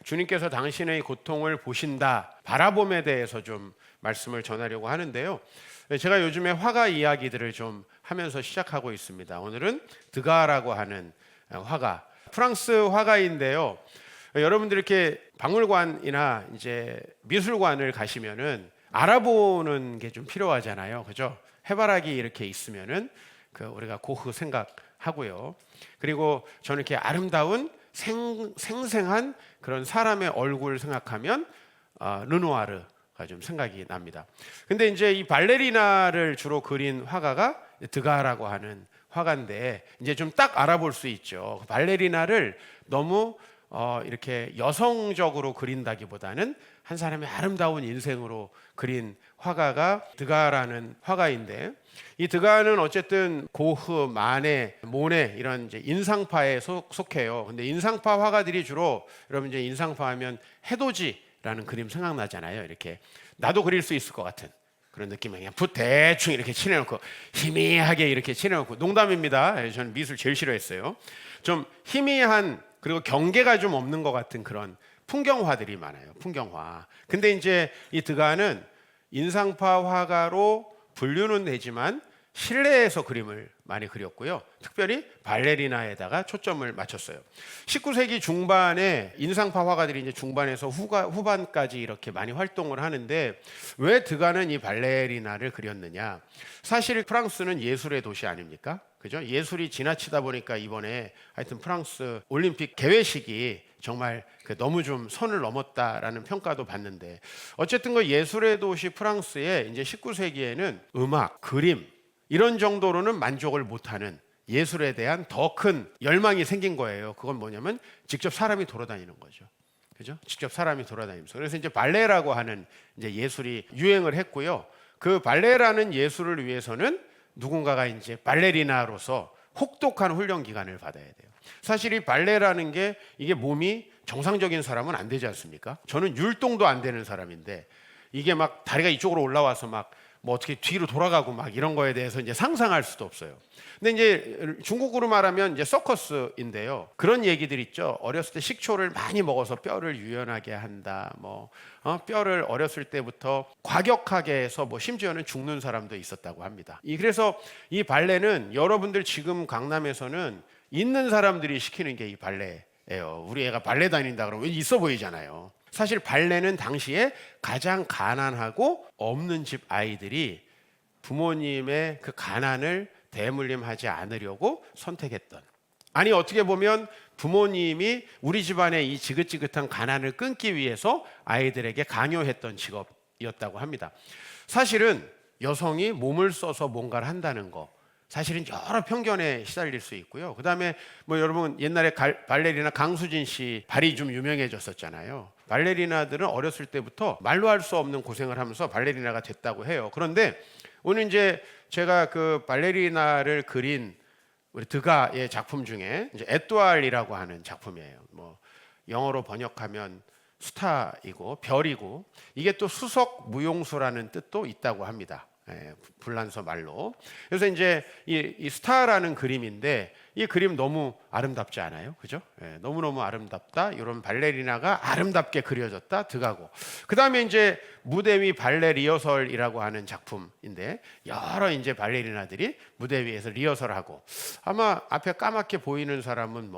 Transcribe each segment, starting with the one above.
주님께서 당신의 고통을 보신다, 바라봄에 대해서 좀 말씀을 전하려고 하는데요. 제가 요즘에 화가 이야기들을 좀 하면서 시작하고 있습니다. 오늘은 드가라고 하는 화가, 프랑스 화가인데요. 여러분들 이렇게 박물관이나 이제 미술관을 가시면은 알아보는 게 좀 필요하잖아요. 그죠? 해바라기 이렇게 있으면은 우리가 고흐 생각하고요. 그리고 저는 이렇게 아름다운 생생한 그런 사람의 얼굴 생각하면 르누아르가 좀 생각이 납니다. 근데 이제 이 발레리나를 주로 그린 화가가 드가라고 하는 화가인데, 이제 좀 딱 알아볼 수 있죠. 발레리나를 너무 이렇게 여성적으로 그린다기보다는 한 사람의 아름다운 인생으로 그린 화가가 드가라는 화가인데, 이 드가는 어쨌든 고흐, 마네, 모네 이런 이제 인상파에 속해요. 근데 인상파 화가들이 주로, 여러분 이제 인상파 하면 해돋이라는 그림 생각나잖아요. 이렇게 나도 그릴 수 있을 것 같은 그런 느낌이, 그냥 붓 대충 이렇게 칠해놓고 희미하게 이렇게 칠해놓고, 농담입니다. 저는 미술 제일 싫어했어요. 좀 희미한, 그리고 경계가 좀 없는 것 같은 그런 풍경화들이 많아요. 풍경화. 근데 이제 이 드가는 인상파 화가로 분류는 되지만 실내에서 그림을 많이 그렸고요. 특별히 발레리나에다가 초점을 맞췄어요. 19세기 중반에 인상파 화가들이 이제 중반에서 후반까지 이렇게 많이 활동을 하는데, 왜 드가는 이 발레리나를 그렸느냐? 사실 프랑스는 예술의 도시 아닙니까? 그죠? 예술이 지나치다 보니까 이번에 하여튼 프랑스 올림픽 개회식이 정말 너무 좀 선을 넘었다라는 평가도 받는데, 어쨌든 그 예술의 도시 프랑스에 이제 19세기에는 음악, 그림 이런 정도로는 만족을 못하는 예술에 대한 더 큰 열망이 생긴 거예요. 그건 뭐냐면 직접 사람이 돌아다니는 거죠. 그죠? 직접 사람이 돌아다니면서. 그래서 이제 발레라고 하는 이제 예술이 유행을 했고요. 그 발레라는 예술을 위해서는 누군가가 이제 발레리나로서 혹독한 훈련 기간을 받아야 돼요. 사실 이 발레라는 게, 이게 몸이 정상적인 사람은 안 되지 않습니까? 저는 율동도 안 되는 사람인데, 이게 막 다리가 이쪽으로 올라와서 막 뭐 어떻게 뒤로 돌아가고 막 이런 거에 대해서 이제 상상할 수도 없어요. 근데 이제 중국으로 말하면 이제 서커스인데요. 그런 얘기들 있죠. 어렸을 때 식초를 많이 먹어서 뼈를 유연하게 한다. 뼈를 어렸을 때부터 과격하게 해서 심지어는 죽는 사람도 있었다고 합니다. 그래서 이 발레는, 여러분들 지금 강남에서는 있는 사람들이 시키는 게 이 발레예요. 우리 애가 발레 다닌다 그러면 왠지 있어 보이잖아요. 사실 발레는 당시에 가장 가난하고 없는 집 아이들이 부모님의 그 가난을 대물림하지 않으려고 선택했던, 아니 어떻게 보면 부모님이 우리 집안의 이 지긋지긋한 가난을 끊기 위해서 아이들에게 강요했던 직업이었다고 합니다. 사실은 여성이 몸을 써서 뭔가를 한다는 거, 사실은 여러 편견에 시달릴 수 있고요. 그 다음에 여러분 옛날에 발레리나 강수진 씨 발이 좀 유명해졌었잖아요. 발레리나들은 어렸을 때부터 말로 할 수 없는 고생을 하면서 발레리나가 됐다고 해요. 그런데 오늘 이제 제가 그 발레리나를 그린 우리 드가의 작품 중에 이제 에뚜알이라고 하는 작품이에요. 영어로 번역하면 스타이고 별이고, 이게 또 수석 무용수라는 뜻도 있다고 합니다. 불란서 말로. 그래서 이제 이 스타라는 그림인데, 이 그림 너무 아름답지 않아요? 그죠? 너무너무 아름답다. 이런 발레리나가 아름답게 그려졌다. 드가고. 그 다음에 이제 무대 위 발레 리허설이라고 하는 작품인데, 여러 이제 발레리나들이 무대 위에서 리허설하고, 아마 앞에 까맣게 보이는 사람은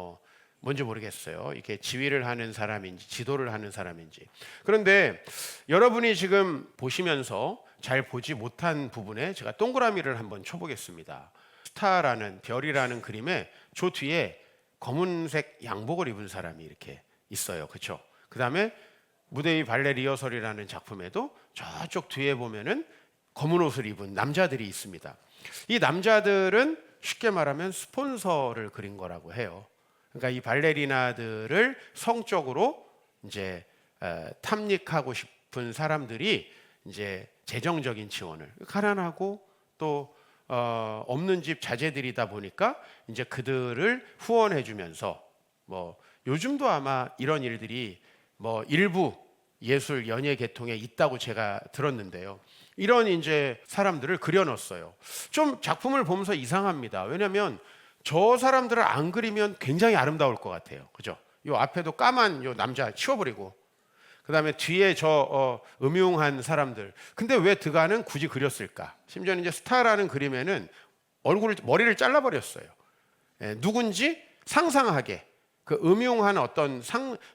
뭔지 모르겠어요. 이렇게 지휘를 하는 사람인지 지도를 하는 사람인지. 그런데 여러분이 지금 보시면서 잘 보지 못한 부분에 제가 동그라미를 한번 쳐보겠습니다. 스타라는, 별이라는 그림에 저 뒤에 검은색 양복을 입은 사람이 이렇게 있어요. 그렇죠? 그 다음에 무대 위 발레 리허설이라는 작품에도 저쪽 뒤에 보면은 검은 옷을 입은 남자들이 있습니다. 이 남자들은 쉽게 말하면 스폰서를 그린 거라고 해요. 그러니까 이 발레리나들을 성적으로 이제 탐닉하고 싶은 사람들이 이제 재정적인 지원을, 가난하고 또 없는 집 자제들이다 보니까 이제 그들을 후원해 주면서, 요즘도 아마 이런 일들이 일부 예술 연예 계통에 있다고 제가 들었는데요. 이런 이제 사람들을 그려놨어요. 좀 작품을 보면서 이상합니다. 왜냐하면 저 사람들을 안 그리면 굉장히 아름다울 것 같아요. 그죠? 요 앞에도 까만 요 남자 치워버리고, 그 다음에 뒤에 저 음흉한 사람들. 근데 왜 드가는 굳이 그렸을까? 심지어는 이제 스타라는 그림에는 머리를 잘라버렸어요. 예, 누군지 상상하게, 그 음흉한 어떤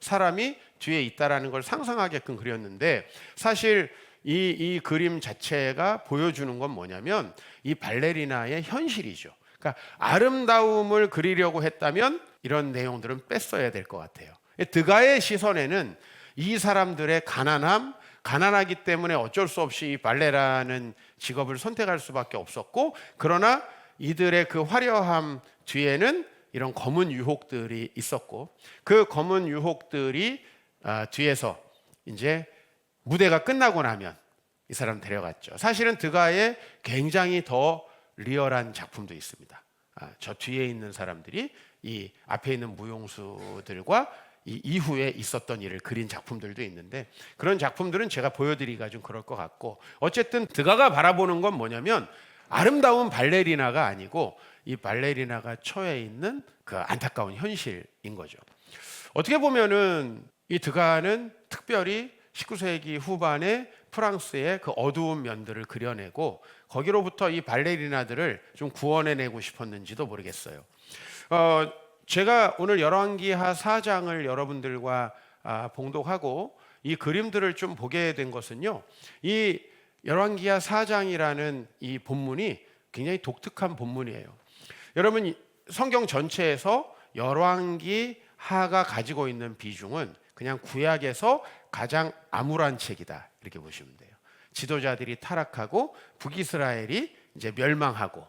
사람이 뒤에 있다라는 걸 상상하게끔 그렸는데, 사실 이 그림 자체가 보여주는 건 뭐냐면 이 발레리나의 현실이죠. 그러니까 아름다움을 그리려고 했다면 이런 내용들은 뺐어야 될 것 같아요. 드가의 시선에는 이 사람들의 가난하기 때문에 어쩔 수 없이 이 발레라는 직업을 선택할 수밖에 없었고, 그러나 이들의 그 화려함 뒤에는 이런 검은 유혹들이 있었고, 그 검은 유혹들이 뒤에서 이제 무대가 끝나고 나면 이 사람 데려갔죠. 사실은 드가의 굉장히 더 리얼한 작품도 있습니다. 저 뒤에 있는 사람들이 이 앞에 있는 무용수들과 이 이후에 있었던 일을 그린 작품들도 있는데, 그런 작품들은 제가 보여드리기가 좀 그럴 것 같고, 어쨌든 드가가 바라보는 건 뭐냐면 아름다운 발레리나가 아니고 이 발레리나가 처해 있는 그 안타까운 현실인 거죠. 어떻게 보면은 이 드가는 특별히 19세기 후반에 프랑스의 그 어두운 면들을 그려내고 거기로부터 이 발레리나들을 좀 구원해내고 싶었는지도 모르겠어요. 제가 오늘 열왕기하 4장을 여러분들과 봉독하고 이 그림들을 좀 보게 된 것은요, 이 열왕기하 4장이라는 이 본문이 굉장히 독특한 본문이에요. 여러분, 성경 전체에서 열왕기하가 가지고 있는 비중은 그냥 구약에서 가장 암울한 책이다, 이렇게 보시면 돼요. 지도자들이 타락하고 북이스라엘이 이제 멸망하고,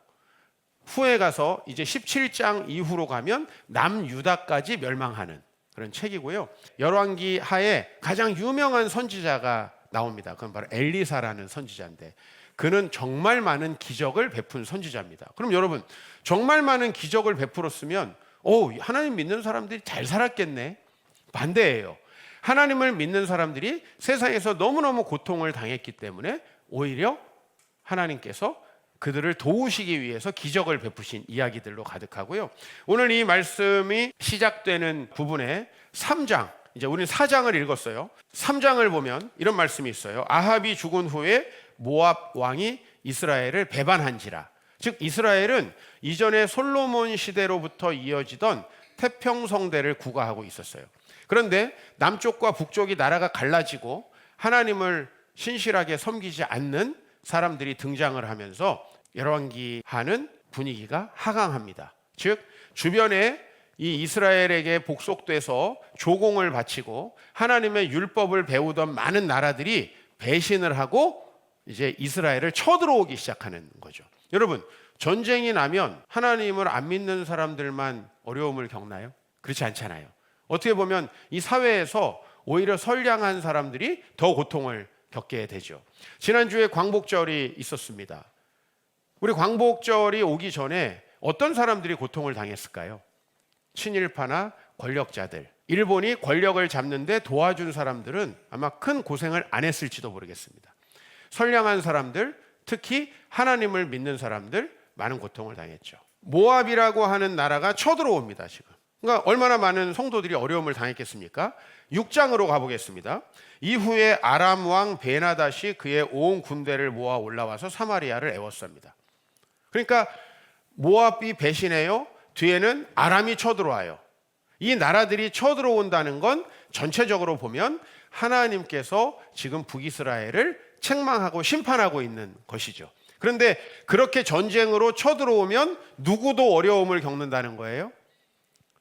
후에 가서 이제 17장 이후로 가면 남유다까지 멸망하는 그런 책이고요. 열왕기하에 가장 유명한 선지자가 나옵니다. 그건 바로 엘리사라는 선지자인데, 그는 정말 많은 기적을 베푼 선지자입니다. 그럼 여러분, 정말 많은 기적을 베풀었으면 하나님 믿는 사람들이 잘 살았겠네? 반대예요. 하나님을 믿는 사람들이 세상에서 너무너무 고통을 당했기 때문에 오히려 하나님께서 그들을 도우시기 위해서 기적을 베푸신 이야기들로 가득하고요. 오늘 이 말씀이 시작되는 부분에 3장, 이제 우리는 4장을 읽었어요. 3장을 보면 이런 말씀이 있어요. 아합이 죽은 후에 모압 왕이 이스라엘을 배반한지라. 즉 이스라엘은 이전에 솔로몬 시대로부터 이어지던 태평성대를 구가하고 있었어요. 그런데 남쪽과 북쪽이 나라가 갈라지고 하나님을 신실하게 섬기지 않는 사람들이 등장을 하면서 열왕기하는 분위기가 하강합니다. 즉 주변에 이 이스라엘에게 복속돼서 조공을 바치고 하나님의 율법을 배우던 많은 나라들이 배신을 하고 이제 이스라엘을 쳐들어오기 시작하는 거죠. 여러분, 전쟁이 나면 하나님을 안 믿는 사람들만 어려움을 겪나요? 그렇지 않잖아요. 어떻게 보면 이 사회에서 오히려 선량한 사람들이 더 고통을 겪게 되죠. 지난주에 광복절이 있었습니다. 우리 광복절이 오기 전에 어떤 사람들이 고통을 당했을까요? 친일파나 권력자들. 일본이 권력을 잡는데 도와준 사람들은 아마 큰 고생을 안 했을지도 모르겠습니다. 선량한 사람들, 특히 하나님을 믿는 사람들, 많은 고통을 당했죠. 모압이라고 하는 나라가 쳐들어옵니다, 지금. 그러니까 얼마나 많은 성도들이 어려움을 당했겠습니까? 6장으로 가보겠습니다. 이후에 아람 왕 베나닷이 그의 온 군대를 모아 올라와서 사마리아를 애웠습니다. 그러니까 모압이 배신해요. 뒤에는 아람이 쳐들어와요. 이 나라들이 쳐들어온다는 건 전체적으로 보면 하나님께서 지금 북이스라엘을 책망하고 심판하고 있는 것이죠. 그런데 그렇게 전쟁으로 쳐들어오면 누구도 어려움을 겪는다는 거예요.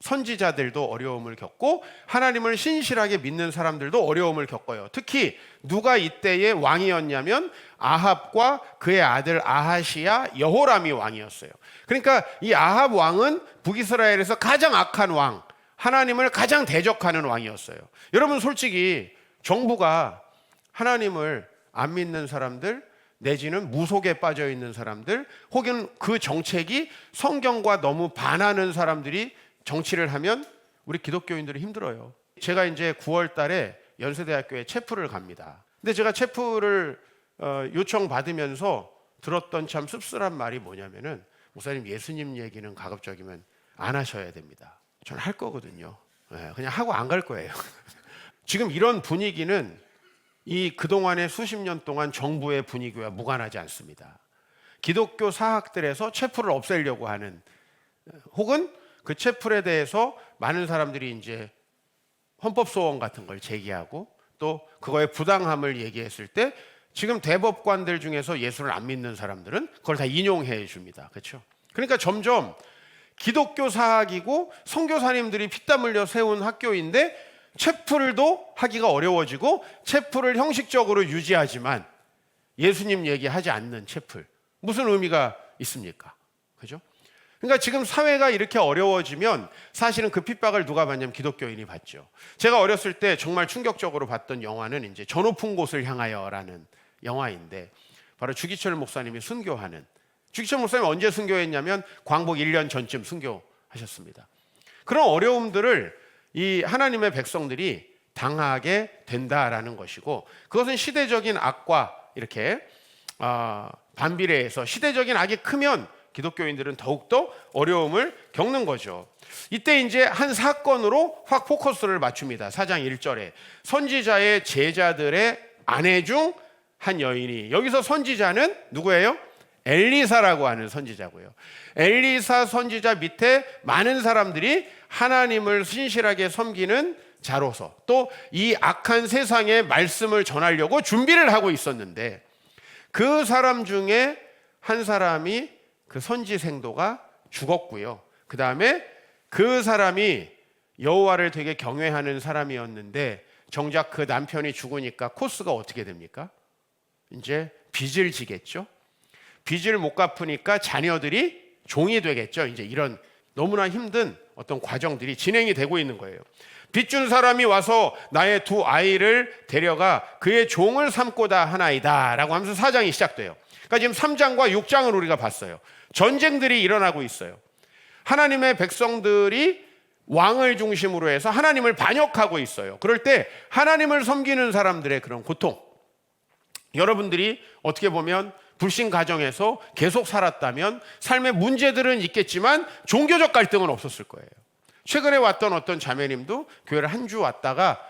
선지자들도 어려움을 겪고 하나님을 신실하게 믿는 사람들도 어려움을 겪어요. 특히 누가 이때의 왕이었냐면 아합과 그의 아들 아하시야 여호람이 왕이었어요. 그러니까 이 아합 왕은 북이스라엘에서 가장 악한 왕, 하나님을 가장 대적하는 왕이었어요. 여러분, 솔직히 정부가 하나님을 안 믿는 사람들 내지는 무속에 빠져 있는 사람들 혹은 그 정책이 성경과 너무 반하는 사람들이 정치를 하면 우리 기독교인들이 힘들어요. 제가 이제 9월 달에 연세대학교에 체프를 갑니다. 근데 제가 체프를 요청받으면서 들었던 참 씁쓸한 말이 뭐냐면은, 목사님, 예수님 얘기는 가급적이면 안 하셔야 됩니다. 저는 할 거거든요. 그냥 하고 안 갈 거예요. 지금 이런 분위기는 이 그동안의 수십 년 동안 정부의 분위기와 무관하지 않습니다. 기독교 사학들에서 채플을 없애려고 하는, 혹은 그 채플에 대해서 많은 사람들이 이제 헌법소원 같은 걸 제기하고 또 그거의 부당함을 얘기했을 때 지금 대법관들 중에서 예수를 안 믿는 사람들은 그걸 다 인용해 줍니다. 그렇죠? 그러니까 점점 기독교 사학이고 선교사님들이 피땀 흘려 세운 학교인데 채플도 하기가 어려워지고 채플을 형식적으로 유지하지만 예수님 얘기하지 않는 채플, 무슨 의미가 있습니까? 그죠? 그러니까 지금 사회가 이렇게 어려워지면 사실은 그 핍박을 누가 받냐면 기독교인이 받죠. 제가 어렸을 때 정말 충격적으로 봤던 영화는 이제 저 높은 곳을 향하여라는 영화인데, 바로 주기철 목사님이 순교하는, 주기철 목사님이 언제 순교했냐면 광복 1년 전쯤 순교하셨습니다. 그런 어려움들을 이 하나님의 백성들이 당하게 된다라는 것이고, 그것은 시대적인 악과 이렇게 반비례해서 시대적인 악이 크면 기독교인들은 더욱더 어려움을 겪는 거죠. 이때 이제 한 사건으로 확 포커스를 맞춥니다. 4장 1절에 선지자의 제자들의 아내 중 한 여인이, 여기서 선지자는 누구예요? 엘리사라고 하는 선지자고요. 엘리사 선지자 밑에 많은 사람들이 하나님을 신실하게 섬기는 자로서 또 이 악한 세상에 말씀을 전하려고 준비를 하고 있었는데, 그 사람 중에 한 사람이, 그 선지 생도가 죽었고요. 그 다음에 그 사람이 여호와를 되게 경외하는 사람이었는데 정작 그 남편이 죽으니까 코스가 어떻게 됩니까? 이제 빚을 지겠죠. 빚을 못 갚으니까 자녀들이 종이 되겠죠. 이제 이런 너무나 힘든 어떤 과정들이 진행이 되고 있는 거예요. 빚 준 사람이 와서 나의 두 아이를 데려가 그의 종을 삼고다 하나이다 라고 하면서 4장이 시작돼요. 그러니까 지금 3장과 6장을 우리가 봤어요. 전쟁들이 일어나고 있어요. 하나님의 백성들이 왕을 중심으로 해서 하나님을 반역하고 있어요. 그럴 때 하나님을 섬기는 사람들의 그런 고통, 여러분들이 어떻게 보면 불신 가정에서 계속 살았다면 삶의 문제들은 있겠지만 종교적 갈등은 없었을 거예요. 최근에 왔던 어떤 자매님도 교회를 한 주 왔다가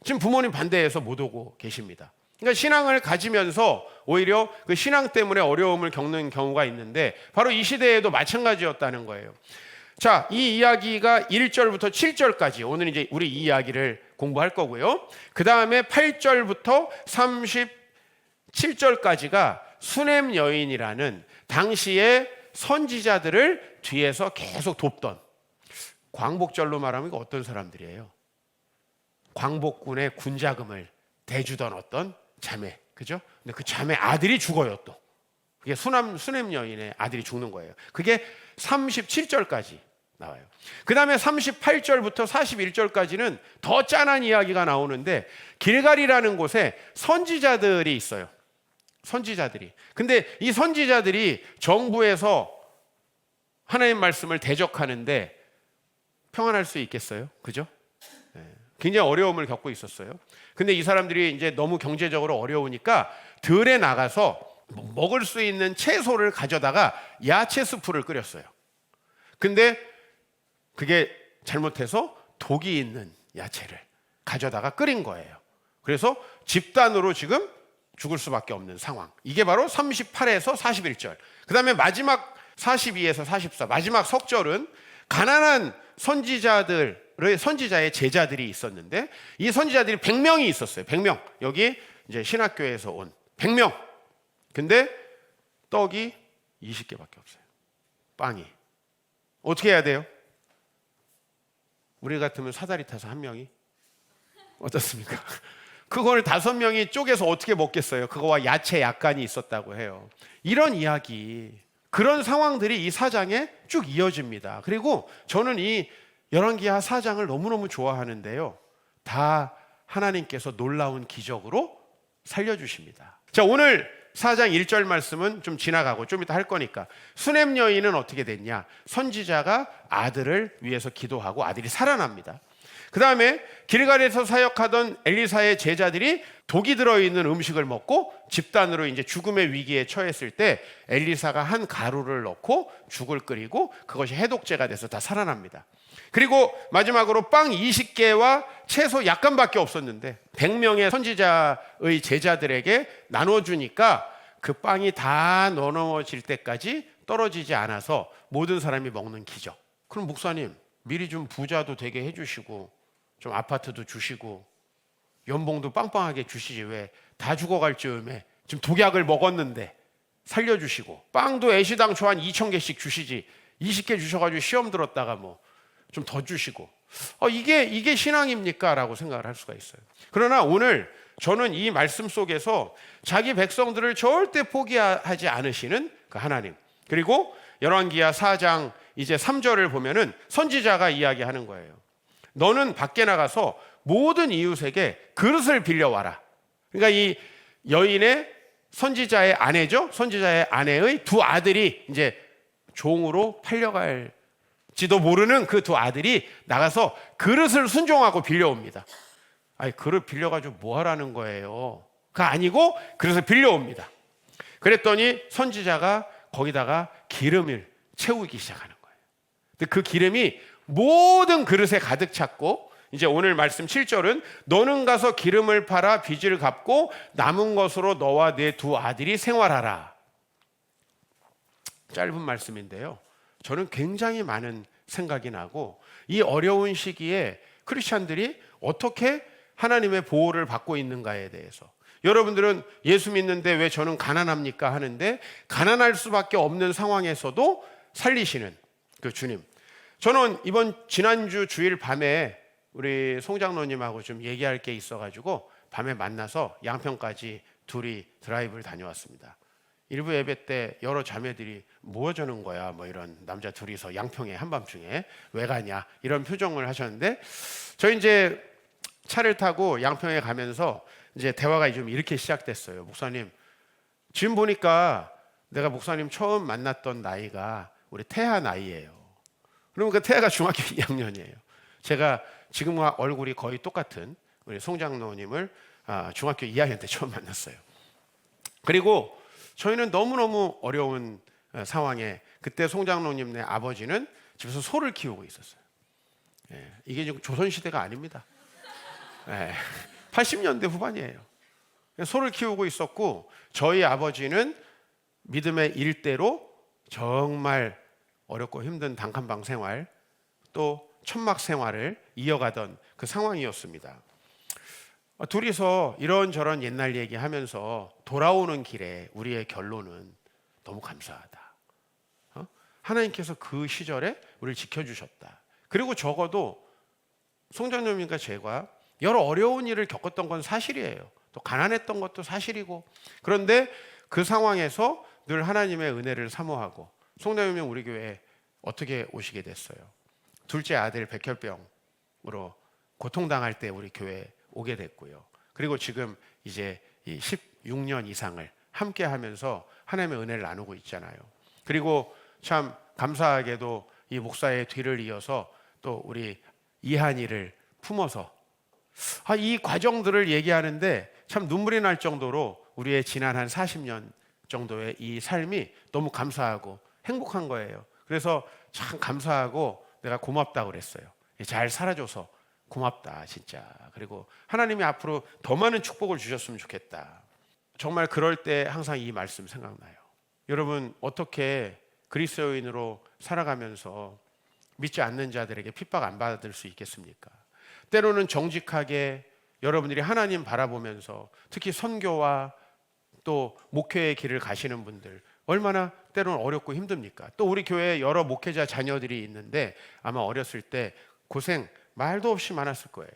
지금 부모님 반대해서 못 오고 계십니다. 그러니까 신앙을 가지면서 오히려 그 신앙 때문에 어려움을 겪는 경우가 있는데, 바로 이 시대에도 마찬가지였다는 거예요. 자, 이 이야기가 1절부터 7절까지 오늘 이제 우리 이 이야기를 공부할 거고요. 그 다음에 8절부터 37절까지가 수넴 여인이라는 당시의 선지자들을 뒤에서 계속 돕던, 광복절로 말하면 이거 어떤 사람들이에요? 광복군의 군자금을 대주던 어떤 자매, 그죠? 근데 그 자매 아들이 죽어요. 또 그게 수넴 여인의 아들이 죽는 거예요. 그게 37절까지 나와요. 그 다음에 38절부터 41절까지는 더 짠한 이야기가 나오는데, 길갈이라는 곳에 선지자들이 있어요. 선지자들이. 근데 이 선지자들이 정부에서 하나님 말씀을 대적하는데 평안할 수 있겠어요? 그죠? 굉장히 어려움을 겪고 있었어요. 근데 이 사람들이 이제 너무 경제적으로 어려우니까 들에 나가서 먹을 수 있는 채소를 가져다가 야채 스프를 끓였어요. 근데 그게 잘못해서 독이 있는 야채를 가져다가 끓인 거예요. 그래서 집단으로 지금 죽을 수밖에 없는 상황. 이게 바로 38에서 41절. 그 다음에 마지막 42에서 44, 마지막 석절은 가난한 선지자의 제자들이 있었는데, 이 선지자들이 100명이 있었어요. 100명. 여기 이제 신학교에서 온 100명. 근데 떡이 20개밖에 없어요. 빵이. 어떻게 해야 돼요? 우리 같으면 사다리 타서 한 명이? 어떻습니까? 그걸 5명이 쪼개서 어떻게 먹겠어요? 그거와 야채 약간이 있었다고 해요. 이런 이야기, 그런 상황들이 이 4장에 쭉 이어집니다. 그리고 저는 이 열왕기하 4장을 너무너무 좋아하는데요, 다 하나님께서 놀라운 기적으로 살려주십니다. 자, 오늘 4장 1절 말씀은 좀 지나가고 좀 이따 할 거니까, 수넴 여인은 어떻게 됐냐? 선지자가 아들을 위해서 기도하고 아들이 살아납니다. 그 다음에 길갈에서 사역하던 엘리사의 제자들이 독이 들어있는 음식을 먹고 집단으로 이제 죽음의 위기에 처했을 때 엘리사가 한 가루를 넣고 죽을 끓이고 그것이 해독제가 돼서 다 살아납니다. 그리고 마지막으로 빵 20개와 채소 약간밖에 없었는데 100명의 선지자의 제자들에게 나눠주니까 그 빵이 다 나눠질 때까지 떨어지지 않아서 모든 사람이 먹는 기적. 그럼 목사님 미리 좀 부자도 되게 해주시고 좀 아파트도 주시고 연봉도 빵빵하게 주시지 왜 다 죽어갈 즈음에 지금 독약을 먹었는데 살려주시고 빵도 애시당 초 한 2,000개씩 주시지 20개 주셔가지고 시험 들었다가 뭐 좀 더 주시고 이게 신앙입니까? 라고 생각을 할 수가 있어요. 그러나 오늘 저는 이 말씀 속에서 자기 백성들을 절대 포기하지 않으시는 그 하나님, 그리고 열왕기하 4장 이제 3절을 보면은 선지자가 이야기하는 거예요. 너는 밖에 나가서 모든 이웃에게 그릇을 빌려와라. 그러니까 이 여인의 선지자의 아내죠. 선지자의 아내의 두 아들이 이제 종으로 팔려갈지도 모르는 그 두 아들이 나가서 그릇을 순종하고 빌려옵니다. 아니 그릇 빌려가지고 뭐 하라는 거예요? 그거 아니고 그릇을 빌려옵니다. 그랬더니 선지자가 거기다가 기름을 채우기 시작하는 거예요. 근데 그 기름이 모든 그릇에 가득 찼고 이제 오늘 말씀 7절은 너는 가서 기름을 팔아 빚을 갚고 남은 것으로 너와 네 두 아들이 생활하라. 짧은 말씀인데요. 저는 굉장히 많은 생각이 나고 이 어려운 시기에 크리스찬들이 어떻게 하나님의 보호를 받고 있는가에 대해서 여러분들은 예수 믿는데 왜 저는 가난합니까? 하는데 가난할 수밖에 없는 상황에서도 살리시는 그 주님. 저는 지난주 주일 밤에 우리 송장로님하고 좀 얘기할 게 있어가지고 밤에 만나서 양평까지 둘이 드라이브를 다녀왔습니다. 일부 예배 때 여러 자매들이 뭐 하자는 거야? 뭐 이런 남자 둘이서 양평에 한밤중에 왜 가냐? 이런 표정을 하셨는데 저 이제 차를 타고 양평에 가면서 이제 대화가 좀 이렇게 시작됐어요. 목사님, 지금 보니까 내가 목사님 처음 만났던 나이가 우리 태아 나이예요. 그러면 그 태아가 중학교 2학년이에요. 제가 지금과 얼굴이 거의 똑같은 우리 송장로님을 중학교 2학년 때 처음 만났어요. 그리고 저희는 너무너무 어려운 상황에 그때 송장로님네 아버지는 집에서 소를 키우고 있었어요. 이게 지금 조선시대가 아닙니다. 80년대 후반이에요. 소를 키우고 있었고 저희 아버지는 믿음의 일대로 정말 어렵고 힘든 단칸방 생활 또 천막 생활을 이어가던 그 상황이었습니다. 둘이서 이런저런 옛날 얘기하면서 돌아오는 길에 우리의 결론은 너무 감사하다. 하나님께서 그 시절에 우리를 지켜주셨다. 그리고 적어도 송장님과 제가 여러 어려운 일을 겪었던 건 사실이에요. 또 가난했던 것도 사실이고 그런데 그 상황에서 늘 하나님의 은혜를 사모하고 송장님이 우리 교회에 어떻게 오시게 됐어요? 둘째 아들 백혈병으로 고통당할 때 우리 교회에 오게 됐고요. 그리고 지금 이제 이 16년 이상을 함께 하면서 하나님의 은혜를 나누고 있잖아요. 그리고 참 감사하게도 이 목사의 뒤를 이어서 또 우리 이한이를 품어서 이 과정들을 얘기하는데 참 눈물이 날 정도로 우리의 지난 한 40년 정도의 이 삶이 너무 감사하고 행복한 거예요. 그래서 참 감사하고 내가 고맙다고 그랬어요. 잘 살아줘서 고맙다 진짜. 그리고 하나님이 앞으로 더 많은 축복을 주셨으면 좋겠다. 정말 그럴 때 항상 이 말씀 생각나요. 여러분 어떻게 그리스도인으로 살아가면서 믿지 않는 자들에게 핍박 안 받을 수 있겠습니까? 때로는 정직하게 여러분들이 하나님 바라보면서 특히 선교와 또 목회의 길을 가시는 분들 얼마나 때로는 어렵고 힘듭니까? 또 우리 교회에 여러 목회자 자녀들이 있는데 아마 어렸을 때 고생 말도 없이 많았을 거예요.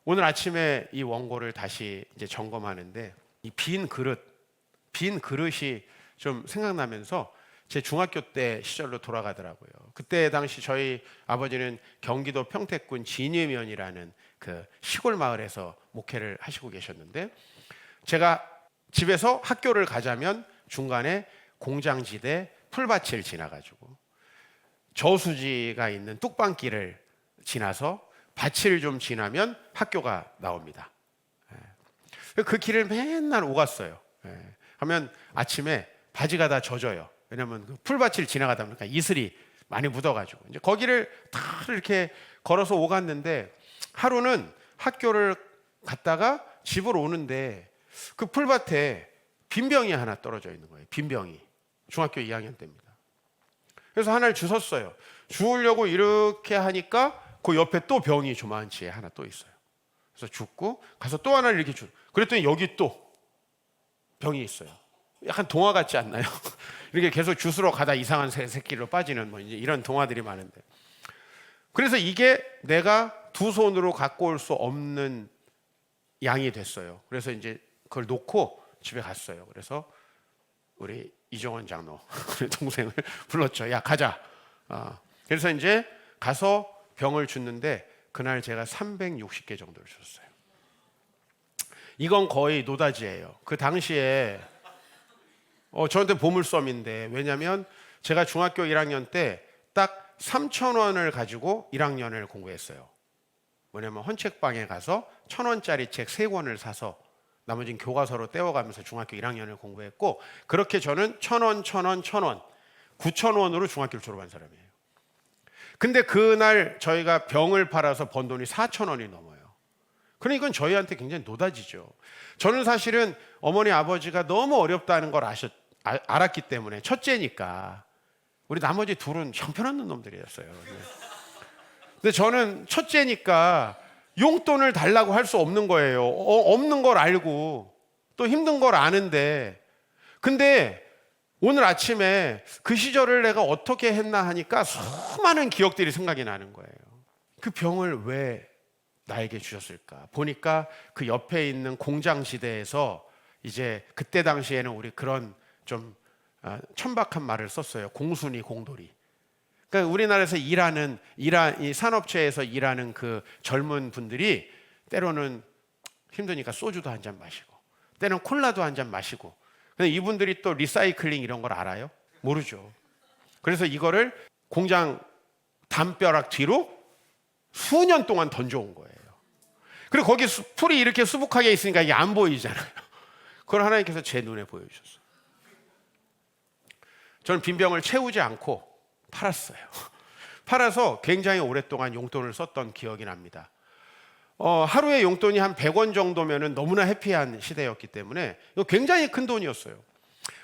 오늘 아침에 이 원고를 다시 이제 점검하는데 이 빈 그릇이 좀 생각나면서 제 중학교 때 시절로 돌아가더라고요. 그때 당시 저희 아버지는 경기도 평택군 진위면이라는 그 시골 마을에서 목회를 하시고 계셨는데 제가 집에서 학교를 가자면 중간에 공장지대 풀밭을 지나가지고 저수지가 있는 뚝방길을 지나서 밭을 좀 지나면 학교가 나옵니다. 그 길을 맨날 오갔어요. 하면 아침에 바지가 다 젖어요. 왜냐하면 그 풀밭을 지나가다 보니까 이슬이 많이 묻어가지고 이제 거기를 다 이렇게 걸어서 오갔는데, 하루는 학교를 갔다가 집으로 오는데 그 풀밭에 빈병이 하나 떨어져 있는 거예요. 빈병이. 중학교 2학년 때입니다. 그래서 하나를 주웠어요. 주우려고 이렇게 하니까 그 옆에 또 병이 조만치 하나 또 있어요. 그래서 줍고 가서 또 하나를 이렇게 그랬더니 여기 또 병이 있어요. 약간 동화 같지 않나요? 이렇게 계속 주스러 가다 이상한 새끼로 빠지는 뭐 이제 이런 동화들이 많은데, 그래서 이게 내가 두 손으로 갖고 올 수 없는 양이 됐어요. 그래서 이제 그걸 놓고 집에 갔어요. 그래서 우리 이정원 장로, 우리 동생을 불렀죠. 야, 가자. 그래서 이제 가서 병을 줬는데 그날 제가 360개 정도를 줬어요. 이건 거의 노다지예요. 그 당시에 저한테 보물섬인데, 왜냐하면 제가 중학교 1학년 때 딱 3,000원을 가지고 1학년을 공부했어요. 뭐냐면 헌책방에 가서 1,000원짜리 책 3권을 사서 나머지는 교과서로 떼어가면서 중학교 1학년을 공부했고, 그렇게 저는 1,000원, 1,000원, 1,000원, 9,000원으로 중학교를 졸업한 사람이에요. 근데 그날 저희가 병을 팔아서 번 돈이 4,000원이 넘어요. 그러니까 이건 저희한테 굉장히 노다지죠. 저는 사실은 어머니 아버지가 너무 어렵다는 걸 알았기 때문에, 첫째니까. 우리 나머지 둘은 형편없는 놈들이었어요. 근데 저는 첫째니까 용돈을 달라고 할 수 없는 거예요. 없는 걸 알고 또 힘든 걸 아는데, 근데 오늘 아침에 그 시절을 내가 어떻게 했나 하니까 수많은 기억들이 생각이 나는 거예요. 그 병을 왜 나에게 주셨을까? 보니까 그 옆에 있는 공장 시대에서 이제 그때 당시에는 우리 그런 좀 천박한 말을 썼어요. 공순이 공돌이. 그러니까 우리나라에서 이 산업체에서 일하는 그 젊은 분들이 때로는 힘드니까 소주도 한 잔 마시고, 때로는 콜라도 한 잔 마시고. 근데 이분들이 또 리사이클링 이런 걸 알아요? 모르죠. 그래서 이거를 공장 담벼락 뒤로 수년 동안 던져온 거예요. 그리고 거기 풀이 이렇게 수북하게 있으니까 이게 안 보이잖아요. 그걸 하나님께서 제 눈에 보여주셨어요. 저는 빈병을 채우지 않고 팔았어요. 팔아서 굉장히 오랫동안 용돈을 썼던 기억이 납니다. 하루에 용돈이 한 100원 정도면 너무나 해피한 시대였기 때문에 이거 굉장히 큰 돈이었어요.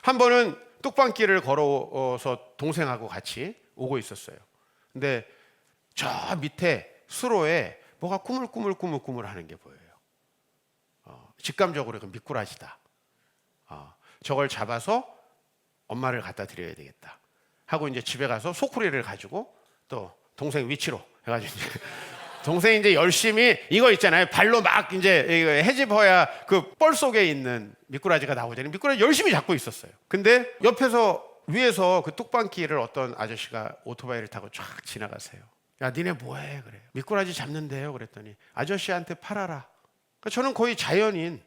한 번은 뚝방길을 걸어서 동생하고 같이 오고 있었어요. 근데 저 밑에 수로에 뭐가 꾸물꾸물 하는 게 보여요. 직감적으로 미꾸라지다. 저걸 잡아서 엄마를 갖다 드려야 되겠다 하고 이제 집에 가서 소쿠리를 가지고 또 동생 위치로 해가지고 동생이 이제 열심히 이거 있잖아요. 발로 막 이제 헤집어야 그 뻘 속에 있는 미꾸라지가 나오잖아요. 미꾸라지 열심히 잡고 있었어요. 근데 옆에서 위에서 그 뚝방길을 어떤 아저씨가 오토바이를 타고 쫙 지나가세요. 야, 니네 뭐해? 그래요. 미꾸라지 잡는데요. 그랬더니 아저씨한테 팔아라. 그러니까 저는 거의 자연인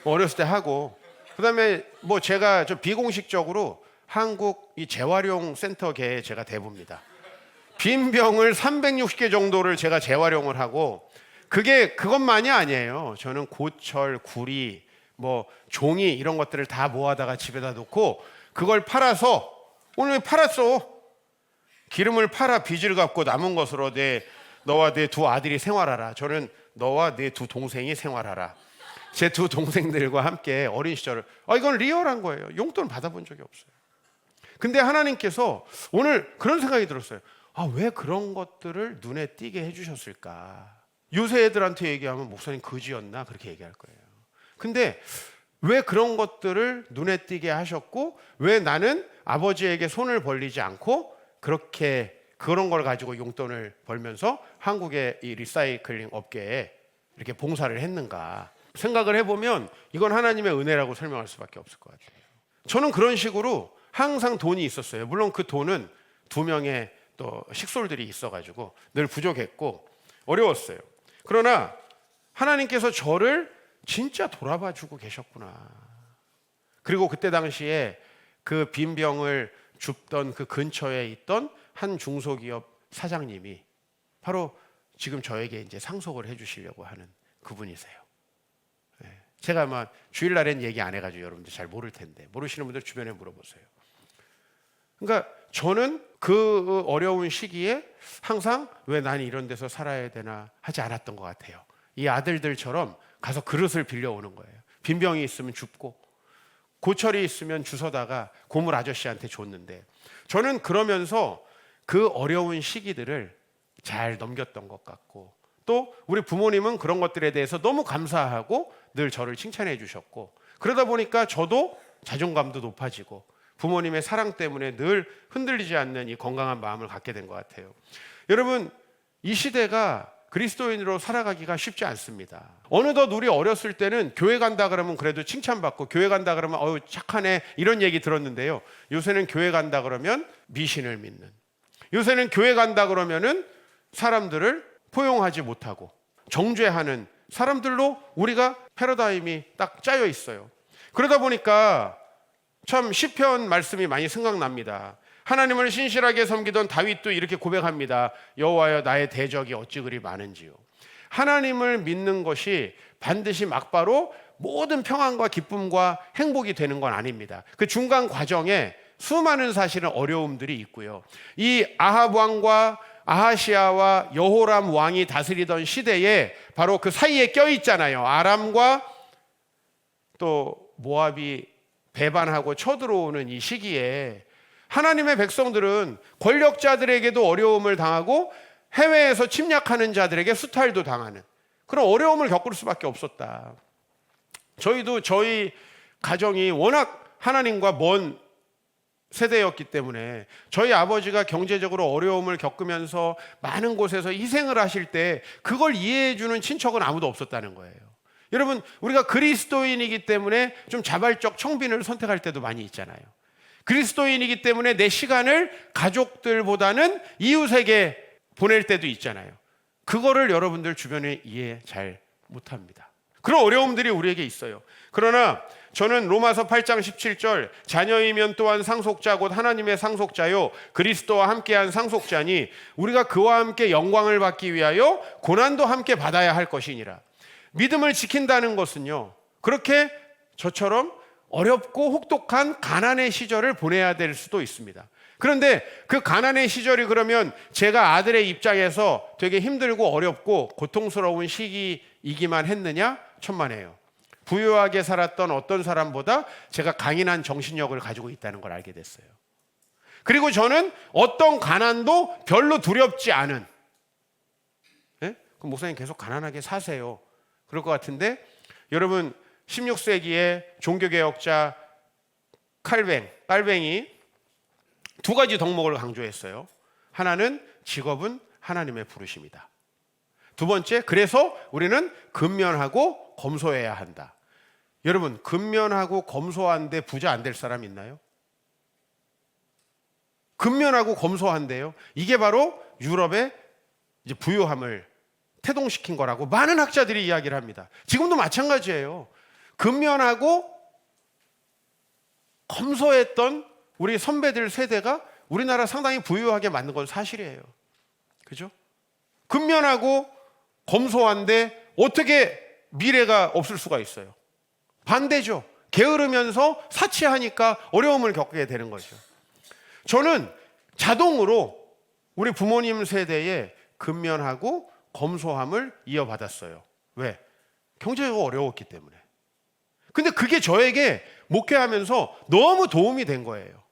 어렸을 때 하고, 그다음에 뭐 제가 좀 비공식적으로 한국 이 재활용 센터계에 제가 대부입니다. 빈병을 360개 정도를 제가 재활용을 하고, 그것만이 아니에요. 저는 고철, 구리, 뭐 종이 이런 것들을 다 모아다가 집에다 놓고 그걸 팔아서, 오늘 팔았어. 기름을 팔아 빚을 갚고 남은 것으로 너와 내 두 아들이 생활하라. 저는 너와 내 두 동생이 생활하라. 제 두 동생들과 함께 어린 시절을, 이건 리얼한 거예요. 용돈 받아본 적이 없어요. 근데 하나님께서 오늘 그런 생각이 들었어요. 왜 그런 것들을 눈에 띄게 해주셨을까? 요새 애들한테 얘기하면 목사님 거지였나? 그렇게 얘기할 거예요. 근데 왜 그런 것들을 눈에 띄게 하셨고, 왜 나는 아버지에게 손을 벌리지 않고 그렇게 그런 걸 가지고 용돈을 벌면서 한국의 이 리사이클링 업계에 이렇게 봉사를 했는가 생각을 해보면, 이건 하나님의 은혜라고 설명할 수밖에 없을 것 같아요. 저는 그런 식으로 항상 돈이 있었어요. 물론 그 돈은 2명의 또 식솔들이 있어가지고 늘 부족했고 어려웠어요. 그러나 하나님께서 저를 진짜 돌아봐 주고 계셨구나. 그리고 그때 당시에 그 빈병을 줍던 그 근처에 있던 한 중소기업 사장님이 바로 지금 저에게 이제 상속을 해주시려고 하는 그분이세요. 제가 아마 주일날엔 얘기 안 해가지고 여러분들 잘 모를 텐데, 모르시는 분들 주변에 물어보세요. 그러니까 저는 그 어려운 시기에 항상 왜 난 이런 데서 살아야 되나 하지 않았던 것 같아요. 이 아들들처럼 가서 그릇을 빌려오는 거예요. 빈병이 있으면 줍고 고철이 있으면 주워다가 고물 아저씨한테 줬는데, 저는 그러면서 그 어려운 시기들을 잘 넘겼던 것 같고, 또 우리 부모님은 그런 것들에 대해서 너무 감사하고 늘 저를 칭찬해 주셨고, 그러다 보니까 저도 자존감도 높아지고 부모님의 사랑 때문에 늘 흔들리지 않는 이 건강한 마음을 갖게 된 것 같아요. 여러분, 이 시대가 그리스도인으로 살아가기가 쉽지 않습니다. 어느덧 우리 어렸을 때는 교회 간다 그러면 그래도 칭찬받고, 교회 간다 그러면 어유 착하네 이런 얘기 들었는데요. 요새는 교회 간다 그러면 미신을 믿는, 요새는 교회 간다 그러면은 사람들을 포용하지 못하고 정죄하는 사람들로 우리가 패러다임이 딱 짜여 있어요. 그러다 보니까 참 시편 말씀이 많이 생각납니다. 하나님을 신실하게 섬기던 다윗도 이렇게 고백합니다. 여호와여, 나의 대적이 어찌 그리 많은지요. 하나님을 믿는 것이 반드시 막바로 모든 평안과 기쁨과 행복이 되는 건 아닙니다. 그 중간 과정에 수많은 사실은 어려움들이 있고요. 이 아합 왕과 아하시아와 여호람 왕이 다스리던 시대에 바로 그 사이에 껴있잖아요. 아람과 또 모압이 배반하고 쳐들어오는 이 시기에 하나님의 백성들은 권력자들에게도 어려움을 당하고 해외에서 침략하는 자들에게 수탈도 당하는 그런 어려움을 겪을 수밖에 없었다. 저희도 저희 가정이 워낙 하나님과 먼 세대였기 때문에 저희 아버지가 경제적으로 어려움을 겪으면서 많은 곳에서 희생을 하실 때 그걸 이해해 주는 친척은 아무도 없었다는 거예요. 여러분, 우리가 그리스도인이기 때문에 좀 자발적 청빈을 선택할 때도 많이 있잖아요. 그리스도인이기 때문에 내 시간을 가족들보다는 이웃에게 보낼 때도 있잖아요. 그거를 여러분들 주변에 이해 잘 못합니다. 그런 어려움들이 우리에게 있어요. 그러나 저는 로마서 8장 17절 자녀이면 또한 상속자 곧 하나님의 상속자요 그리스도와 함께한 상속자니 우리가 그와 함께 영광을 받기 위하여 고난도 함께 받아야 할 것이니라. 믿음을 지킨다는 것은요, 그렇게 저처럼 어렵고 혹독한 가난의 시절을 보내야 될 수도 있습니다. 그런데 그 가난의 시절이 그러면 제가 아들의 입장에서 되게 힘들고 어렵고 고통스러운 시기이기만 했느냐? 천만에요. 부유하게 살았던 어떤 사람보다 제가 강인한 정신력을 가지고 있다는 걸 알게 됐어요. 그리고 저는 어떤 가난도 별로 두렵지 않은, 예? 그럼 목사님 계속 가난하게 사세요. 그럴 것 같은데, 여러분 16세기에 종교개혁자 칼뱅이 두 가지 덕목을 강조했어요. 하나는 직업은 하나님의 부르심이다. 두 번째, 그래서 우리는 근면하고 검소해야 한다. 여러분, 근면하고 검소한데 부자 안 될 사람 있나요? 근면하고 검소한데요, 이게 바로 유럽의 이제 부유함을 태동시킨 거라고 많은 학자들이 이야기를 합니다. 지금도 마찬가지예요. 근면하고 검소했던 우리 선배들 세대가 우리나라 상당히 부유하게 만든 건 사실이에요. 그죠? 근면하고 검소한데 어떻게 미래가 없을 수가 있어요? 반대죠. 게으르면서 사치하니까 어려움을 겪게 되는 거죠. 저는 자동으로 우리 부모님 세대에 근면하고 검소함을 이어받았어요. 왜? 경제가 어려웠기 때문에. 근데 그게 저에게 목회하면서 너무 도움이 된 거예요.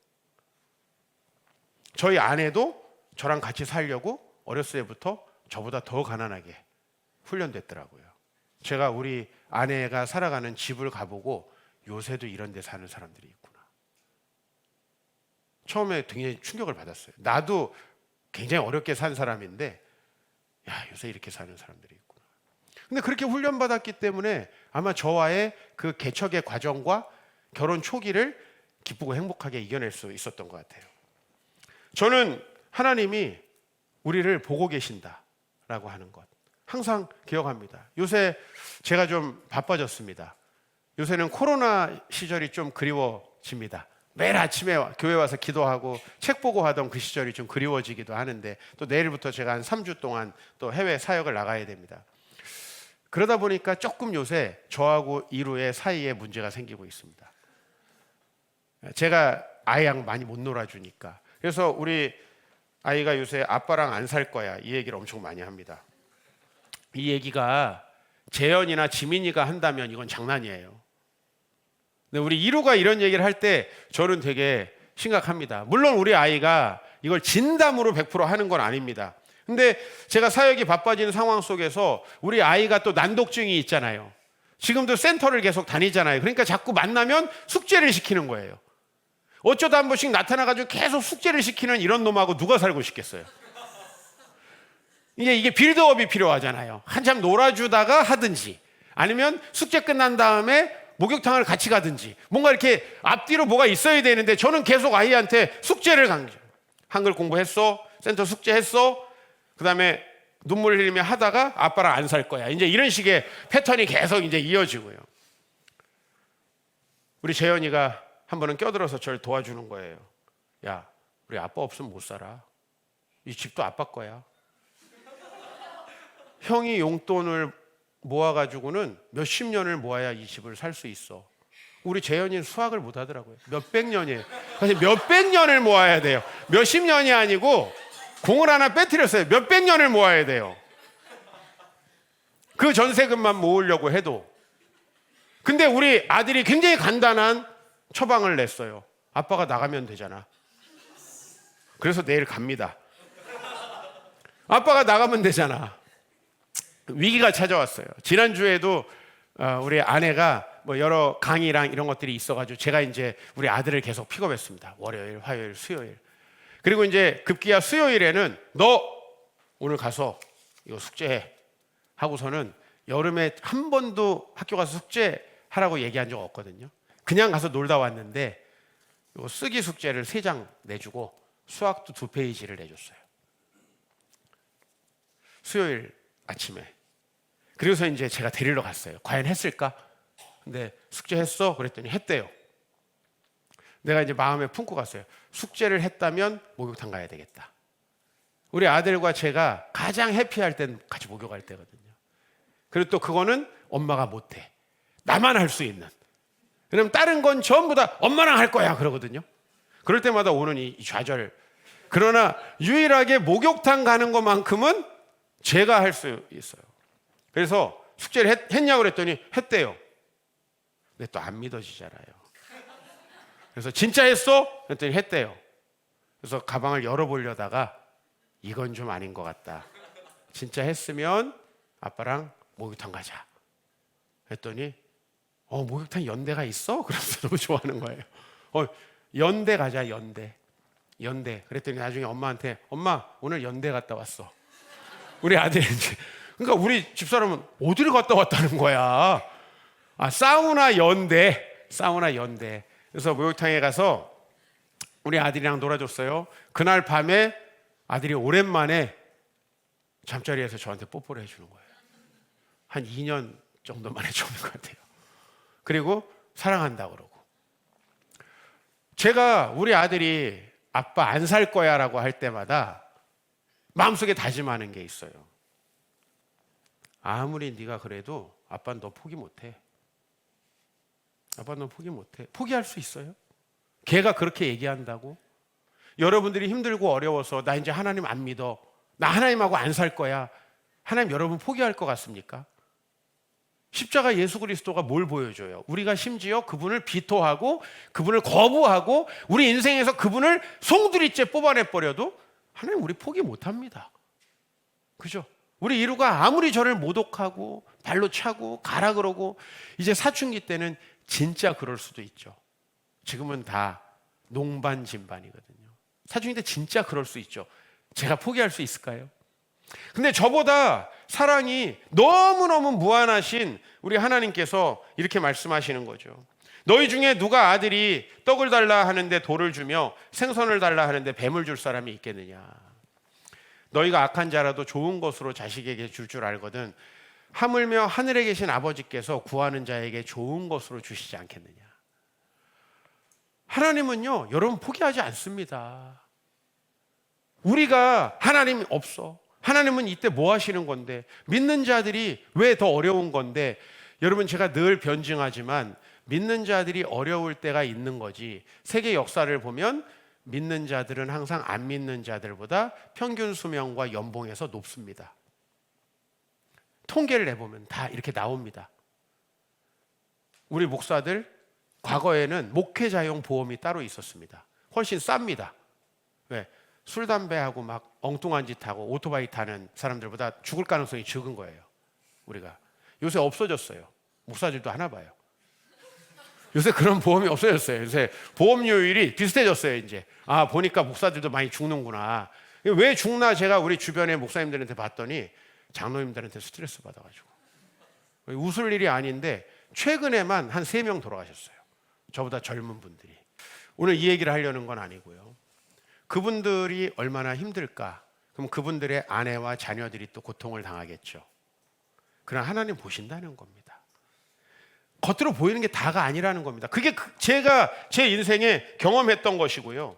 저희 아내도 저랑 같이 살려고 어렸을 때부터 저보다 더 가난하게 훈련됐더라고요. 제가 우리 아내가 살아가는 집을 가보고 요새도 이런 데 사는 사람들이 있구나. 처음에 굉장히 충격을 받았어요. 나도 굉장히 어렵게 산 사람인데 야, 요새 이렇게 사는 사람들이 있구나. 근데 그렇게 훈련받았기 때문에 아마 저와의 그 개척의 과정과 결혼 초기를 기쁘고 행복하게 이겨낼 수 있었던 것 같아요. 저는 하나님이 우리를 보고 계신다라고 하는 것 항상 기억합니다. 요새 제가 좀 바빠졌습니다. 요새는 코로나 시절이 좀 그리워집니다. 매일 아침에 교회 와서 기도하고 책 보고 하던 그 시절이 좀 그리워지기도 하는데, 또 내일부터 제가 한 3주 동안 또 해외 사역을 나가야 됩니다. 그러다 보니까 조금 요새 저하고 이루의 사이에 문제가 생기고 있습니다. 제가 아이랑 많이 못 놀아주니까. 그래서 우리 아이가 요새 아빠랑 안 살 거야, 이 얘기를 엄청 많이 합니다. 이 얘기가 재현이나 지민이가 한다면 이건 장난이에요. 근데 우리 이루가 이런 얘기를 할 때 저는 되게 심각합니다. 물론 우리 아이가 이걸 진담으로 100% 하는 건 아닙니다. 근데 제가 사역이 바빠지는 상황 속에서 우리 아이가 또 난독증이 있잖아요. 지금도 센터를 계속 다니잖아요. 그러니까 자꾸 만나면 숙제를 시키는 거예요. 어쩌다 한 번씩 나타나가지고 계속 숙제를 시키는 이런 놈하고 누가 살고 싶겠어요? 이게 빌드업이 필요하잖아요. 한참 놀아주다가 하든지, 아니면 숙제 끝난 다음에 목욕탕을 같이 가든지, 뭔가 이렇게 앞뒤로 뭐가 있어야 되는데 저는 계속 아이한테 숙제를 강조. 한글 공부했어? 센터 숙제했어? 그 다음에 눈물 흘리며 하다가 아빠랑 안 살 거야. 이제 이런 식의 패턴이 계속 이제 이어지고요. 우리 재현이가 한 번은 껴들어서 저를 도와주는 거예요. 야, 우리 아빠 없으면 못 살아. 이 집도 아빠 거야. 형이 용돈을 모아가지고는 몇십 년을 모아야 이 집을 살 수 있어. 우리 재현이는 수학을 못 하더라고요. 몇백 년이에요. 사실 몇백 년을 모아야 돼요. 몇십 년이 아니고 공을 하나 빼뜨렸어요. 몇백 년을 모아야 돼요. 그 전세금만 모으려고 해도. 근데 우리 아들이 굉장히 간단한 처방을 냈어요. 아빠가 나가면 되잖아. 그래서 내일 갑니다. 아빠가 나가면 되잖아. 위기가 찾아왔어요. 지난주에도 우리 아내가 뭐 여러 강의랑 이런 것들이 있어가지고 제가 이제 우리 아들을 계속 픽업했습니다. 월요일, 화요일, 수요일. 그리고 이제 급기야 수요일에는 너 오늘 가서 이거 숙제해 하고서는 여름에 한 번도 학교 가서 숙제하라고 얘기한 적 없거든요. 그냥 가서 놀다 왔는데 이거 쓰기 숙제를 3장 내주고 수학도 2페이지를 내줬어요. 수요일 아침에. 그래서 이제 제가 데리러 갔어요. 과연 했을까? 근데 숙제했어? 그랬더니 했대요. 내가 이제 마음에 품고 갔어요. 숙제를 했다면 목욕탕 가야 되겠다. 우리 아들과 제가 가장 해피할 땐 같이 목욕할 때거든요. 그리고 또 그거는 엄마가 못해. 나만 할 수 있는. 왜냐면 다른 건 전부 다 엄마랑 할 거야 그러거든요. 그럴 때마다 오는 이 좌절. 그러나 유일하게 목욕탕 가는 것만큼은 제가 할 수 있어요. 그래서 숙제를 했냐고 그랬더니 했대요. 근데 또 안 믿어지잖아요. 그래서 진짜 했어? 그랬더니 했대요. 그래서 가방을 열어보려다가 이건 좀 아닌 것 같다. 진짜 했으면 아빠랑 목욕탕 가자. 했더니 목욕탕 연대가 있어? 그래서 너무 좋아하는 거예요. 연대 가자, 연대. 그랬더니 나중에 엄마한테 엄마 오늘 연대 갔다 왔어. 우리 아들이 이제 그러니까 우리 집사람은 어디를 갔다 왔다는 거야. 사우나 연대. 그래서 목욕탕에 가서 우리 아들이랑 놀아줬어요. 그날 밤에 아들이 오랜만에 잠자리에서 저한테 뽀뽀를 해주는 거예요. 한 2년 정도 만에 처음인 것 같아요. 그리고 사랑한다 그러고. 제가 우리 아들이 아빠 안 살 거야 라고 할 때마다 마음속에 다짐하는 게 있어요. 아무리 네가 그래도 아빠는 너 포기 못해. 아빠는 너 포기 못해. 포기할 수 있어요? 걔가 그렇게 얘기한다고? 여러분들이 힘들고 어려워서 나 이제 하나님 안 믿어. 나 하나님하고 안 살 거야. 하나님 여러분 포기할 것 같습니까? 십자가 예수 그리스도가 뭘 보여줘요? 우리가 심지어 그분을 비토하고 그분을 거부하고 우리 인생에서 그분을 송두리째 뽑아내버려도 하나님 우리 포기 못합니다. 그죠? 우리 이루가 아무리 저를 모독하고 발로 차고 가라 그러고 이제 사춘기 때는 진짜 그럴 수도 있죠. 지금은 다 농반진반이거든요. 사춘기 때 진짜 그럴 수 있죠. 제가 포기할 수 있을까요? 근데 저보다 사랑이 너무너무 무한하신 우리 하나님께서 이렇게 말씀하시는 거죠. 너희 중에 누가 아들이 떡을 달라 하는데 돌을 주며 생선을 달라 하는데 뱀을 줄 사람이 있겠느냐. 너희가 악한 자라도 좋은 것으로 자식에게 줄 알거든 하물며 하늘에 계신 아버지께서 구하는 자에게 좋은 것으로 주시지 않겠느냐. 하나님은요, 여러분 포기하지 않습니다. 우리가 하나님이 없어. 하나님은 이때 뭐 하시는 건데? 믿는 자들이 왜 더 어려운 건데? 여러분, 제가 늘 변증하지만 믿는 자들이 어려울 때가 있는 거지. 세계 역사를 보면 믿는 자들은 항상 안 믿는 자들보다 평균 수명과 연봉에서 높습니다. 통계를 내보면 다 이렇게 나옵니다. 우리 목사들 과거에는 목회자용 보험이 따로 있었습니다. 훨씬 쌉니다. 왜? 술, 담배하고 막 엉뚱한 짓 하고 오토바이 타는 사람들보다 죽을 가능성이 적은 거예요. 우리가 요새 없어졌어요. 목사들도 하나 봐요. 요새 그런 보험이 없어졌어요. 요새 보험료율이 비슷해졌어요. 이제 보니까 목사들도 많이 죽는구나. 왜 죽나 제가 우리 주변의 목사님들한테 봤더니 장로님들한테 스트레스 받아가지고. 웃을 일이 아닌데 최근에만 한 3명 돌아가셨어요. 저보다 젊은 분들이. 오늘 이 얘기를 하려는 건 아니고요. 그분들이 얼마나 힘들까? 그럼 그분들의 아내와 자녀들이 또 고통을 당하겠죠. 그러나 하나님 보신다는 겁니다. 겉으로 보이는 게 다가 아니라는 겁니다. 그게 제가 제 인생에 경험했던 것이고요.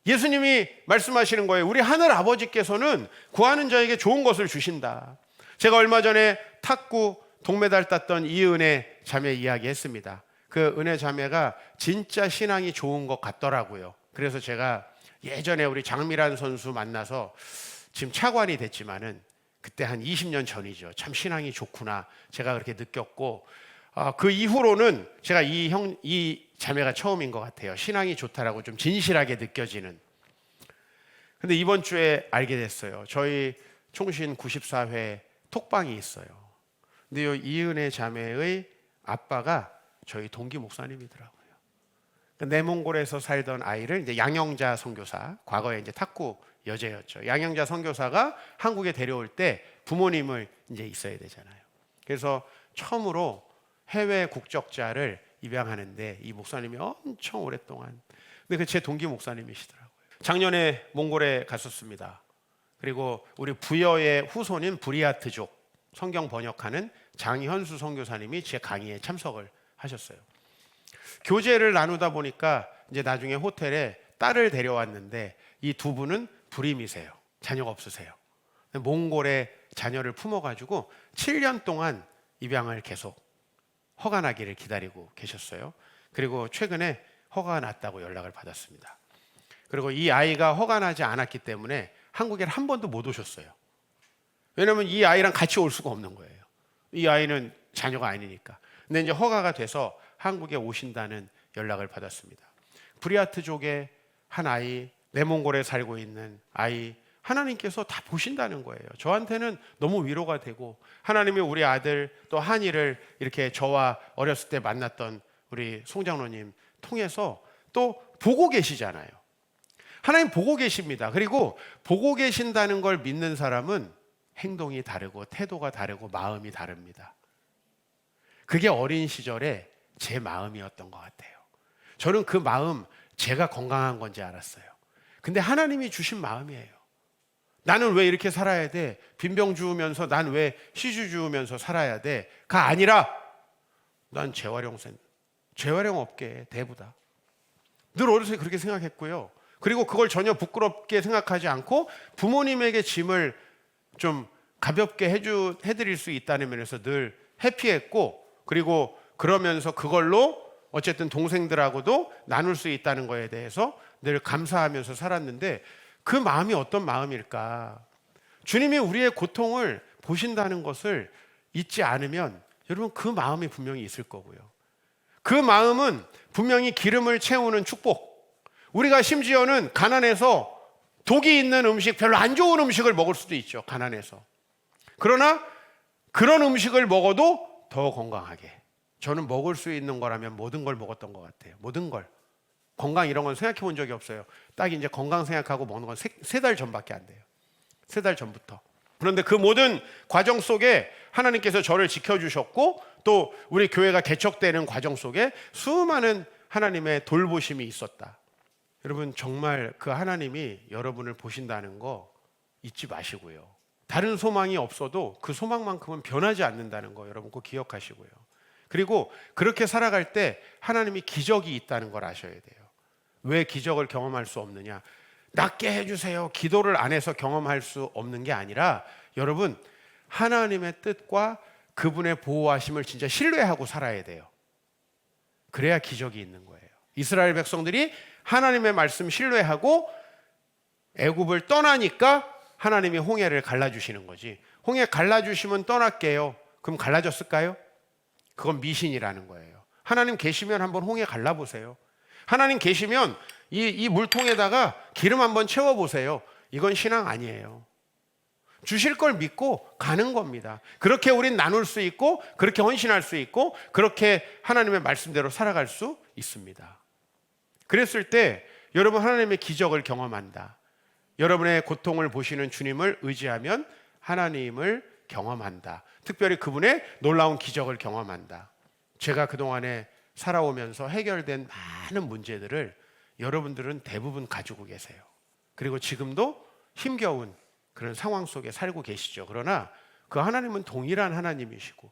예수님이 말씀하시는 거예요. 우리 하늘 아버지께서는 구하는 자에게 좋은 것을 주신다. 제가 얼마 전에 탁구 동메달 땄던 이은혜 자매 이야기했습니다. 그 은혜 자매가 진짜 신앙이 좋은 것 같더라고요. 그래서 제가 예전에 우리 장미란 선수 만나서 지금 차관이 됐지만은 그때 한 20년 전이죠. 참 신앙이 좋구나 제가 그렇게 느꼈고, 그 이후로는 제가 이 자매가 처음인 것 같아요. 신앙이 좋다라고 좀 진실하게 느껴지는. 근데 이번 주에 알게 됐어요. 저희 총신 94회 톡방이 있어요. 근데 이은혜 자매의 아빠가 저희 동기 목사님이더라고요. 내몽골에서 살던 아이를 이제 양영자 선교사, 과거에 이제 탁구 여제였죠. 양영자 선교사가 한국에 데려올 때 부모님을 이제 있어야 되잖아요. 그래서 처음으로 해외 국적자를 입양하는데 이 목사님이 엄청 오랫동안. 근데 제 동기 목사님이시더라고요. 작년에 몽골에 갔었습니다. 그리고 우리 부여의 후손인 부리아트족 성경 번역하는 장현수 선교사님이 제 강의에 참석을 하셨어요. 교제를 나누다 보니까 이제 나중에 호텔에 딸을 데려왔는데 이 두 분은 불임이세요. 자녀가 없으세요. 몽골에 자녀를 품어가지고 7년 동안 입양을 계속 허가나기를 기다리고 계셨어요. 그리고 최근에 허가가 났다고 연락을 받았습니다. 그리고 이 아이가 허가나지 않았기 때문에 한국에 한 번도 못 오셨어요. 왜냐하면 이 아이랑 같이 올 수가 없는 거예요. 이 아이는 자녀가 아니니까. 근데 이제 허가가 돼서 한국에 오신다는 연락을 받았습니다. 브리아트족의 한 아이, 내몽골에 살고 있는 아이, 하나님께서 다 보신다는 거예요. 저한테는 너무 위로가 되고, 하나님이 우리 아들 또 한이를 이렇게 저와 어렸을 때 만났던 우리 송장로님 통해서 또 보고 계시잖아요. 하나님 보고 계십니다. 그리고 보고 계신다는 걸 믿는 사람은 행동이 다르고 태도가 다르고 마음이 다릅니다. 그게 어린 시절에 제 마음이었던 것 같아요. 저는 그 마음 제가 건강한 건지 알았어요. 근데 하나님이 주신 마음이에요. 나는 왜 이렇게 살아야 돼? 빈병 주우면서 난 왜 시주 주우면서 살아야 돼? 가 아니라 난 재활용 업계 대부다. 늘 어렸을 때 그렇게 생각했고요. 그리고 그걸 전혀 부끄럽게 생각하지 않고 부모님에게 짐을 좀 가볍게 해드릴 수 있다는 면에서 늘 해피했고, 그리고 그러면서 그걸로 어쨌든 동생들하고도 나눌 수 있다는 거에 대해서 늘 감사하면서 살았는데, 그 마음이 어떤 마음일까? 주님이 우리의 고통을 보신다는 것을 잊지 않으면 여러분 그 마음이 분명히 있을 거고요. 그 마음은 분명히 기름을 채우는 축복. 우리가 심지어는 가난해서 독이 있는 음식, 별로 안 좋은 음식을 먹을 수도 있죠. 가난해서. 그러나 그런 음식을 먹어도 더 건강하게. 저는 먹을 수 있는 거라면 모든 걸 먹었던 것 같아요. 모든 걸. 건강 이런 건 생각해 본 적이 없어요. 딱 이제 건강 생각하고 먹는 건 3달 전밖에 안 돼요. 3달 전부터. 그런데 그 모든 과정 속에 하나님께서 저를 지켜주셨고, 또 우리 교회가 개척되는 과정 속에 수많은 하나님의 돌보심이 있었다. 여러분 정말 그 하나님이 여러분을 보신다는 거 잊지 마시고요. 다른 소망이 없어도 그 소망만큼은 변하지 않는다는 거 여러분 꼭 기억하시고요. 그리고 그렇게 살아갈 때 하나님이 기적이 있다는 걸 아셔야 돼요. 왜 기적을 경험할 수 없느냐? 낫게 해주세요. 기도를 안 해서 경험할 수 없는 게 아니라 여러분, 하나님의 뜻과 그분의 보호하심을 진짜 신뢰하고 살아야 돼요. 그래야 기적이 있는 거예요. 이스라엘 백성들이 하나님의 말씀 신뢰하고 애굽을 떠나니까 하나님이 홍해를 갈라주시는 거지. 홍해 갈라주시면 떠날게요. 그럼 갈라졌을까요? 그건 미신이라는 거예요. 하나님 계시면 한번 홍해 갈라보세요. 하나님 계시면 이 물통에다가 기름 한번 채워보세요. 이건 신앙 아니에요. 주실 걸 믿고 가는 겁니다. 그렇게 우린 나눌 수 있고, 그렇게 헌신할 수 있고, 그렇게 하나님의 말씀대로 살아갈 수 있습니다. 그랬을 때 여러분, 하나님의 기적을 경험한다. 여러분의 고통을 보시는 주님을 의지하면 하나님을 경험한다. 특별히 그분의 놀라운 기적을 경험한다. 제가 그동안에 살아오면서 해결된 많은 문제들을 여러분들은 대부분 가지고 계세요. 그리고 지금도 힘겨운 그런 상황 속에 살고 계시죠. 그러나 그 하나님은 동일한 하나님이시고,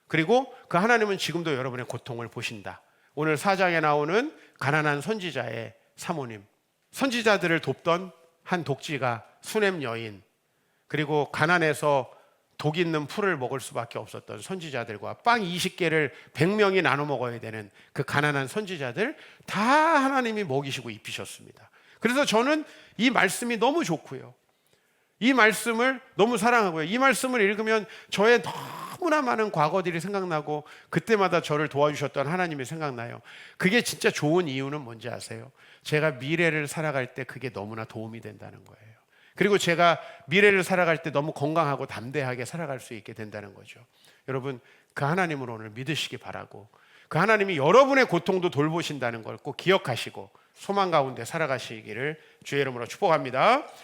그리고 그 하나님은 지금도 여러분의 고통을 보신다. 오늘 4장에 나오는 가난한 선지자의 사모님, 선지자들을 돕던 한 독지가 수넴 여인, 그리고 가난해서 독 있는 풀을 먹을 수밖에 없었던 선지자들과 빵 20개를 100명이 나눠 먹어야 되는 그 가난한 선지자들 다 하나님이 먹이시고 입히셨습니다. 그래서 저는 이 말씀이 너무 좋고요. 이 말씀을 너무 사랑하고요. 이 말씀을 읽으면 저의 너무나 많은 과거들이 생각나고 그때마다 저를 도와주셨던 하나님이 생각나요. 그게 진짜 좋은 이유는 뭔지 아세요? 제가 미래를 살아갈 때 그게 너무나 도움이 된다는 거예요. 그리고 제가 미래를 살아갈 때 너무 건강하고 담대하게 살아갈 수 있게 된다는 거죠. 여러분, 그 하나님을 오늘 믿으시기 바라고, 그 하나님이 여러분의 고통도 돌보신다는 걸 꼭 기억하시고 소망 가운데 살아가시기를 주의 이름으로 축복합니다.